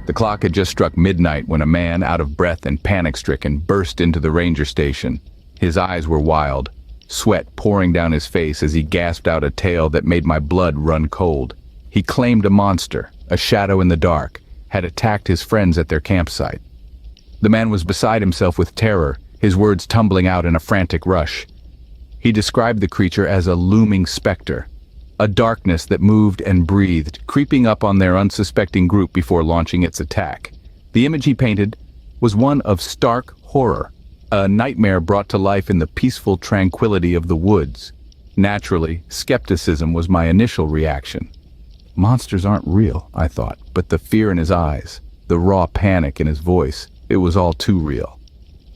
The clock had just struck midnight when a man, out of breath and panic-stricken, burst into the ranger station. His eyes were wild, sweat pouring down his face as he gasped out a tale that made my blood run cold. He claimed a monster, a shadow in the dark, had attacked his friends at their campsite. The man was beside himself with terror, his words tumbling out in a frantic rush. He described the creature as a looming specter, a darkness that moved and breathed, creeping up on their unsuspecting group before launching its attack. The image he painted was one of stark horror, a nightmare brought to life in the peaceful tranquility of the woods. Naturally, skepticism was my initial reaction. Monsters aren't real, I thought, but the fear in his eyes, the raw panic in his voice, it was all too real.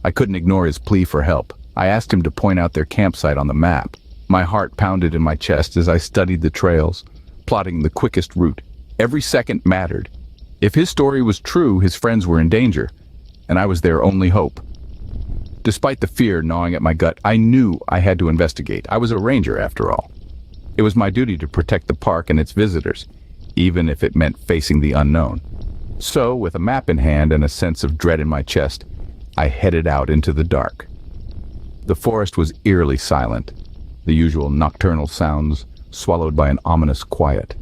I couldn't ignore his plea for help. I asked him to point out their campsite on the map. My heart pounded in my chest as I studied the trails, plotting the quickest route. Every second mattered. If his story was true, his friends were in danger, and I was their only hope. Despite the fear gnawing at my gut, I knew I had to investigate. I was a ranger, after all. It was my duty to protect the park and its visitors, even if it meant facing the unknown. So, with a map in hand and a sense of dread in my chest, I headed out into the dark. The forest was eerily silent, the usual nocturnal sounds swallowed by an ominous quiet.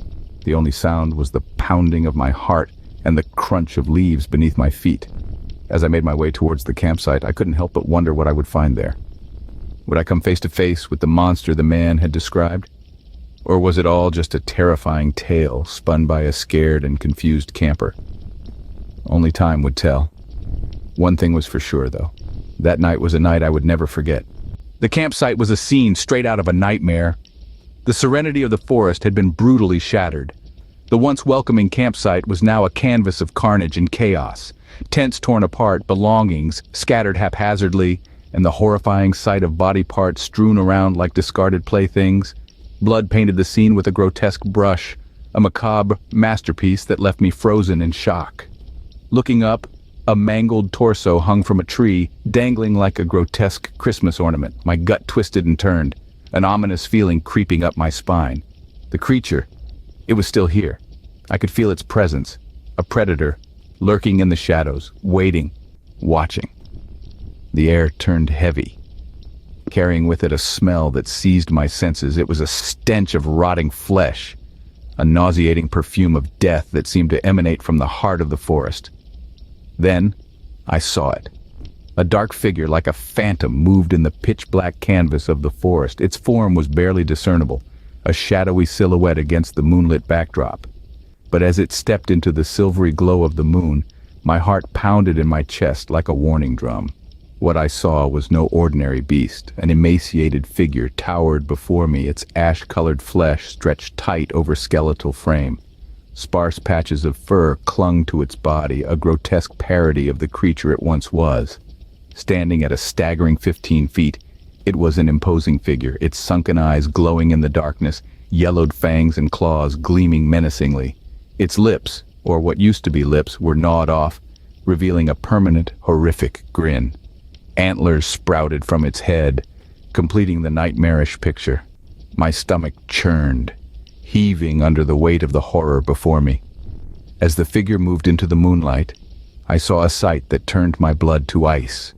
The only sound was the pounding of my heart and the crunch of leaves beneath my feet. As I made my way towards the campsite, I couldn't help but wonder what I would find there. Would I come face to face with the monster the man had described? Or was it all just a terrifying tale spun by a scared and confused camper? Only time would tell. One thing was for sure, though. That night was a night I would never forget. The campsite was a scene straight out of a nightmare. The serenity of the forest had been brutally shattered. The once welcoming campsite was now a canvas of carnage and chaos. Tents torn apart, belongings scattered haphazardly, and the horrifying sight of body parts strewn around like discarded playthings. Blood painted the scene with a grotesque brush, a macabre masterpiece that left me frozen in shock. Looking up, a mangled torso hung from a tree, dangling like a grotesque Christmas ornament. My gut twisted and turned, an ominous feeling creeping up my spine. The creature, it was still here. I could feel its presence, a predator, lurking in the shadows, waiting, watching. The air turned heavy, carrying with it a smell that seized my senses. It was a stench of rotting flesh, a nauseating perfume of death that seemed to emanate from the heart of the forest. Then, I saw it. A dark figure like a phantom moved in the pitch-black canvas of the forest. Its form was barely discernible, a shadowy silhouette against the moonlit backdrop. But as it stepped into the silvery glow of the moon, my heart pounded in my chest like a warning drum. What I saw was no ordinary beast. An emaciated figure towered before me, its ash-colored flesh stretched tight over skeletal frame. Sparse patches of fur clung to its body, a grotesque parody of the creature it once was. Standing at a staggering 15 feet, it was an imposing figure, its sunken eyes glowing in the darkness, yellowed fangs and claws gleaming menacingly. Its lips, or what used to be lips, were gnawed off, revealing a permanent, horrific grin. Antlers sprouted from its head, completing the nightmarish picture. My stomach churned, heaving under the weight of the horror before me. As the figure moved into the moonlight, I saw a sight that turned my blood to ice.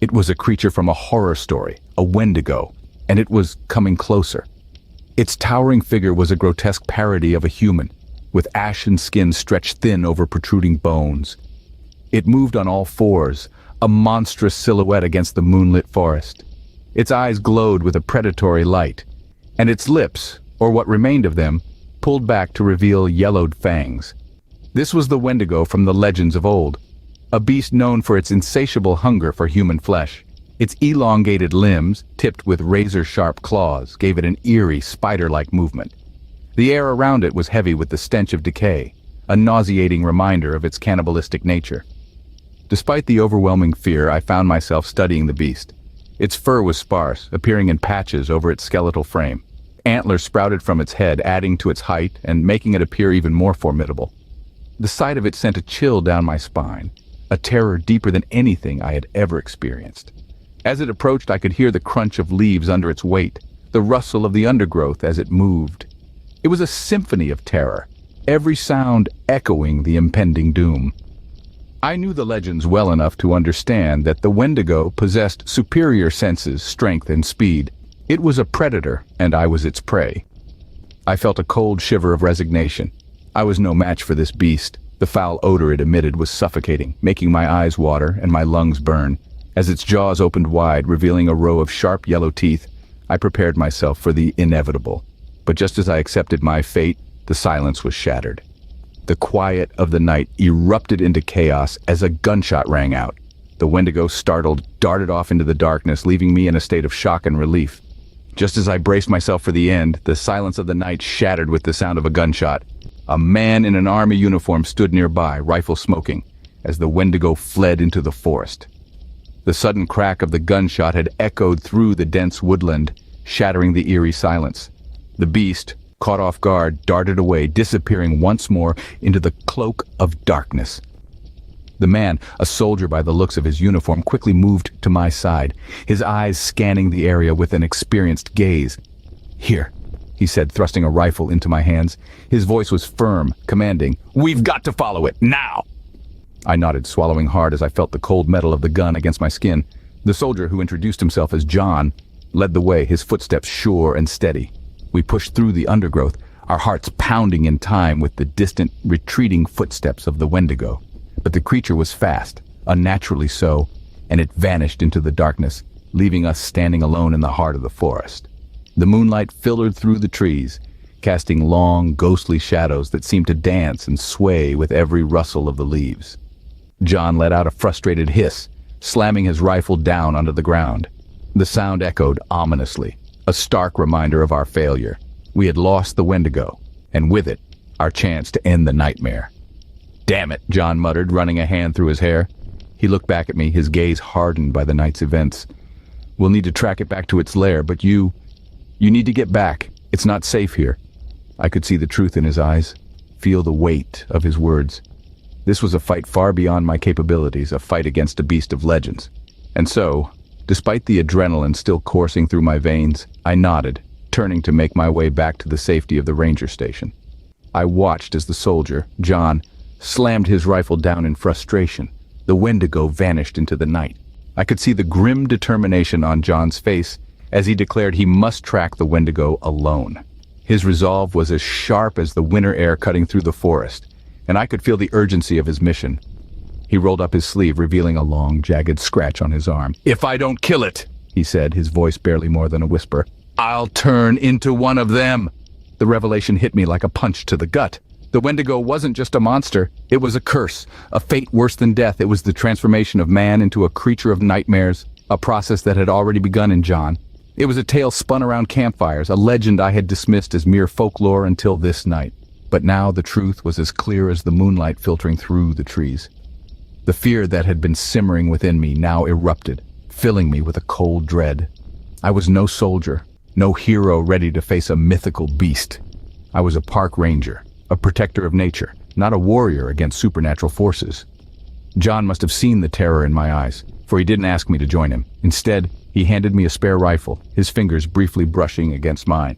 It was a creature from a horror story, a Wendigo, and it was coming closer. Its towering figure was a grotesque parody of a human, with ashen skin stretched thin over protruding bones. It moved on all fours, a monstrous silhouette against the moonlit forest. Its eyes glowed with a predatory light, and its lips, or what remained of them, pulled back to reveal yellowed fangs. This was the Wendigo from the legends of old, a beast known for its insatiable hunger for human flesh. Its elongated limbs, tipped with razor-sharp claws, gave it an eerie, spider-like movement. The air around it was heavy with the stench of decay, a nauseating reminder of its cannibalistic nature. Despite the overwhelming fear, I found myself studying the beast. Its fur was sparse, appearing in patches over its skeletal frame. Antlers sprouted from its head, adding to its height and making it appear even more formidable. The sight of it sent a chill down my spine, a terror deeper than anything I had ever experienced. As it approached, I could hear the crunch of leaves under its weight, the rustle of the undergrowth as it moved. It was a symphony of terror, every sound echoing the impending doom. I knew the legends well enough to understand that the Wendigo possessed superior senses, strength, and speed. It was a predator, and I was its prey. I felt a cold shiver of resignation. I was no match for this beast. The foul odor it emitted was suffocating, making my eyes water and my lungs burn. As its jaws opened wide, revealing a row of sharp yellow teeth, I prepared myself for the inevitable. But just as I accepted my fate, the silence was shattered. The quiet of the night erupted into chaos as a gunshot rang out. The Wendigo, startled, darted off into the darkness, leaving me in a state of shock and relief. Just as I braced myself for the end, the silence of the night shattered with the sound of a gunshot. A man in an army uniform stood nearby, rifle smoking, as the Wendigo fled into the forest. The sudden crack of the gunshot had echoed through the dense woodland, shattering the eerie silence. The beast, caught off guard, darted away, disappearing once more into the cloak of darkness. The man, a soldier by the looks of his uniform, quickly moved to my side, his eyes scanning the area with an experienced gaze. "Here," he said, thrusting a rifle into my hands. His voice was firm, commanding. "We've got to follow it, now!" I nodded, swallowing hard as I felt the cold metal of the gun against my skin. The soldier, who introduced himself as John, led the way, his footsteps sure and steady. We pushed through the undergrowth, our hearts pounding in time with the distant, retreating footsteps of the Wendigo. But the creature was fast, unnaturally so, and it vanished into the darkness, leaving us standing alone in the heart of the forest. The moonlight filtered through the trees, casting long, ghostly shadows that seemed to dance and sway with every rustle of the leaves. John let out a frustrated hiss, slamming his rifle down onto the ground. The sound echoed ominously, a stark reminder of our failure. We had lost the Wendigo, and with it, our chance to end the nightmare. "Damn it," John muttered, running a hand through his hair. He looked back at me, his gaze hardened by the night's events. "We'll need to track it back to its lair, but you need to get back. It's not safe here." I could see the truth in his eyes, feel the weight of his words. This was a fight far beyond my capabilities, a fight against a beast of legends. And so, despite the adrenaline still coursing through my veins, I nodded, turning to make my way back to the safety of the ranger station. I watched as the soldier, John, slammed his rifle down in frustration. The Wendigo vanished into the night. I could see the grim determination on John's face as he declared he must track the Wendigo alone. His resolve was as sharp as the winter air cutting through the forest, and I could feel the urgency of his mission. He rolled up his sleeve, revealing a long, jagged scratch on his arm. "If I don't kill it," he said, his voice barely more than a whisper, "I'll turn into one of them." The revelation hit me like a punch to the gut. The Wendigo wasn't just a monster. It was a curse, a fate worse than death. It was the transformation of man into a creature of nightmares, a process that had already begun in John. It was a tale spun around campfires, a legend I had dismissed as mere folklore until this night. But now the truth was as clear as the moonlight filtering through the trees. The fear that had been simmering within me now erupted, filling me with a cold dread. I was no soldier, no hero ready to face a mythical beast. I was a park ranger, a protector of nature, not a warrior against supernatural forces. John must have seen the terror in my eyes, for he didn't ask me to join him. Instead, he handed me a spare rifle, his fingers briefly brushing against mine.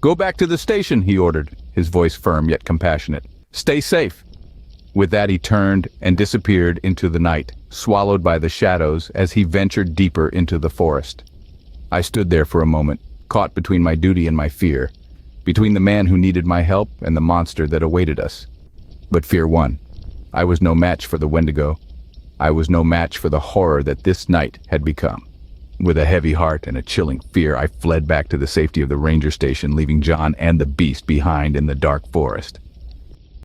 "Go back to the station," he ordered, his voice firm yet compassionate. "Stay safe." With that, he turned and disappeared into the night, swallowed by the shadows as he ventured deeper into the forest. I stood there for a moment, caught between my duty and my fear, between the man who needed my help and the monster that awaited us. But fear won. I was no match for the Wendigo. I was no match for the horror that this night had become. With a heavy heart and a chilling fear, I fled back to the safety of the ranger station, leaving John and the beast behind in the dark forest.